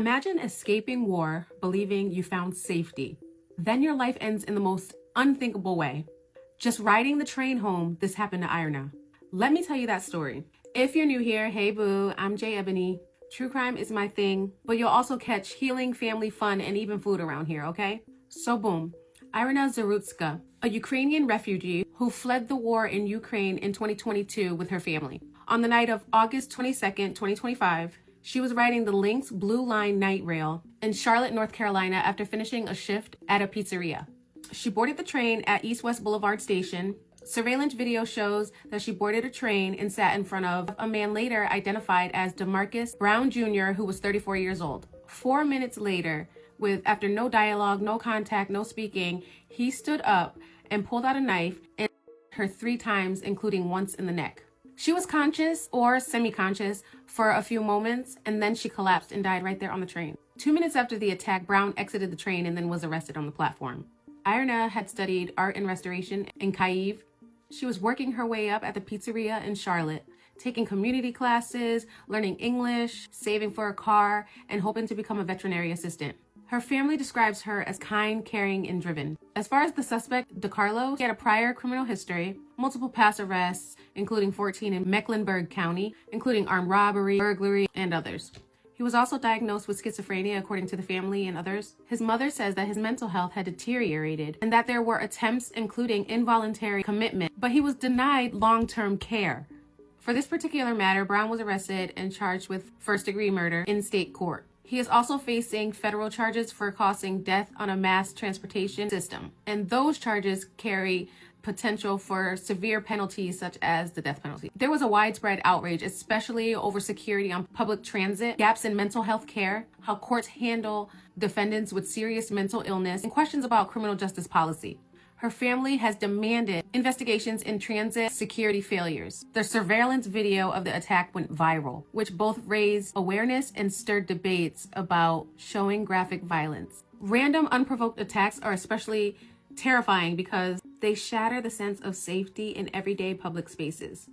Imagine escaping war, believing you found safety. Then your life ends in the most unthinkable way. Just riding the train home, this happened to Iryna. Let me tell you that story. If you're new here, hey boo, I'm Jay Ebony. True crime is my thing, but you'll also catch healing, family fun, and even food around here, okay? So boom, Iryna Zarutska, a Ukrainian refugee who fled the war in Ukraine in 2022 with her family. On the night of August 22nd, 2025, she was riding the Lynx Blue Line Night Rail in Charlotte, North Carolina after finishing a shift at a pizzeria. She boarded the train at East West Boulevard Station. Surveillance video shows that she boarded a train and sat in front of a man later identified as DeMarcus Brown Jr., who was 34 years old. 4 minutes later, after no dialogue, no contact, no speaking, he stood up and pulled out a knife and her 3 times, including once in the neck. She was conscious or semi-conscious for a few moments, and then she collapsed and died right there on the train. 2 minutes after the attack, Brown exited the train and then was arrested on the platform. Iryna had studied art and restoration in Kyiv. She was working her way up at the pizzeria in Charlotte, taking community classes, learning English, saving for a car, and hoping to become a veterinary assistant. Her family describes her as kind, caring, and driven. As far as the suspect, DeCarlo, he had a prior criminal history, multiple past arrests, including 14 in Mecklenburg County, including armed robbery, burglary, and others. He was also diagnosed with schizophrenia, according to the family and others. His mother says that his mental health had deteriorated and that there were attempts, including involuntary commitment, but he was denied long-term care. For this particular matter, Brown was arrested and charged with first-degree murder in state court. He is also facing federal charges for causing death on a mass transportation system, and those charges carry potential for severe penalties such as the death penalty. There was a widespread outrage, especially over security on public transit, gaps in mental health care, how courts handle defendants with serious mental illness, and questions about criminal justice policy. Her family has demanded investigations in transit security failures. The surveillance video of the attack went viral, which both raised awareness and stirred debates about showing graphic violence. Random unprovoked attacks are especially terrifying because they shatter the sense of safety in everyday public spaces.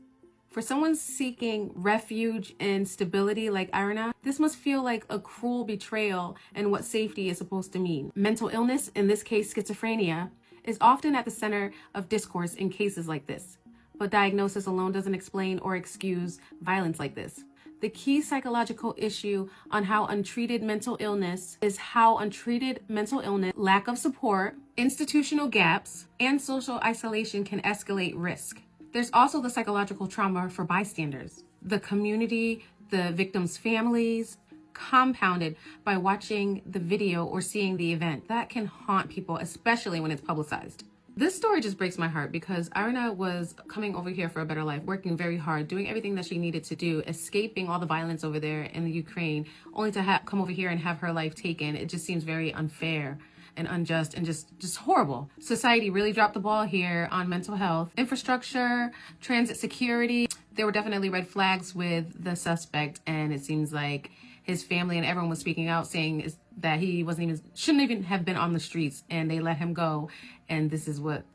For someone seeking refuge and stability like Iryna, this must feel like a cruel betrayal in what safety is supposed to mean. Mental illness, in this case schizophrenia, is often at the center of discourse in cases like this, but diagnosis alone doesn't explain or excuse violence like this. The key psychological issue on how untreated mental illness is how untreated mental illness, lack of support, institutional gaps, and social isolation can escalate risk. There's also the psychological trauma for bystanders, the community, the victims' families, compounded by watching the video or seeing the event. That can haunt people, especially when it's publicized. This story just breaks my heart because Iryna was coming over here for a better life, working very hard, doing everything that she needed to do, escaping all the violence over there in the Ukraine, only to come over here and have her life taken. It just seems very unfair and unjust and just horrible. Society really dropped the ball here on mental health, infrastructure, transit security. There were definitely red flags with the suspect, and it seems like his family and everyone was speaking out saying that he shouldn't even have been on the streets, and they let him go. And this is what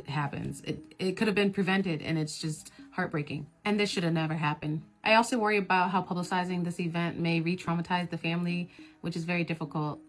happens. It could have been prevented, and it's just heartbreaking. And this should have never happened. I also worry about how publicizing this event may re-traumatize the family, which is very difficult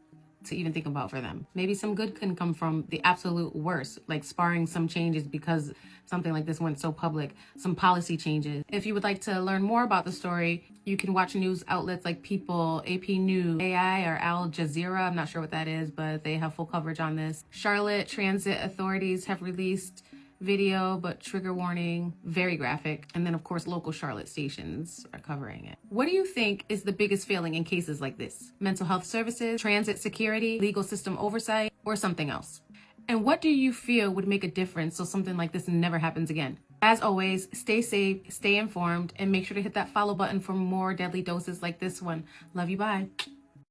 to even think about for them. Maybe some good can come from the absolute worst, like sparring some changes because something like this went so public, some policy changes. If you would like to learn more about the story, you can watch news outlets like People, AP News, AI, or Al Jazeera. I'm not sure what that is, but they have full coverage on this. Charlotte transit authorities have released video, but trigger warning, very graphic. And then of course, local Charlotte stations are covering it. What do you think is the biggest failing in cases like this? Mental health services, transit security, legal system oversight, or something else? And what do you feel would make a difference so something like this never happens again? As always, stay safe, stay informed, and make sure to hit that follow button for more deadly doses like this one. Love you, bye.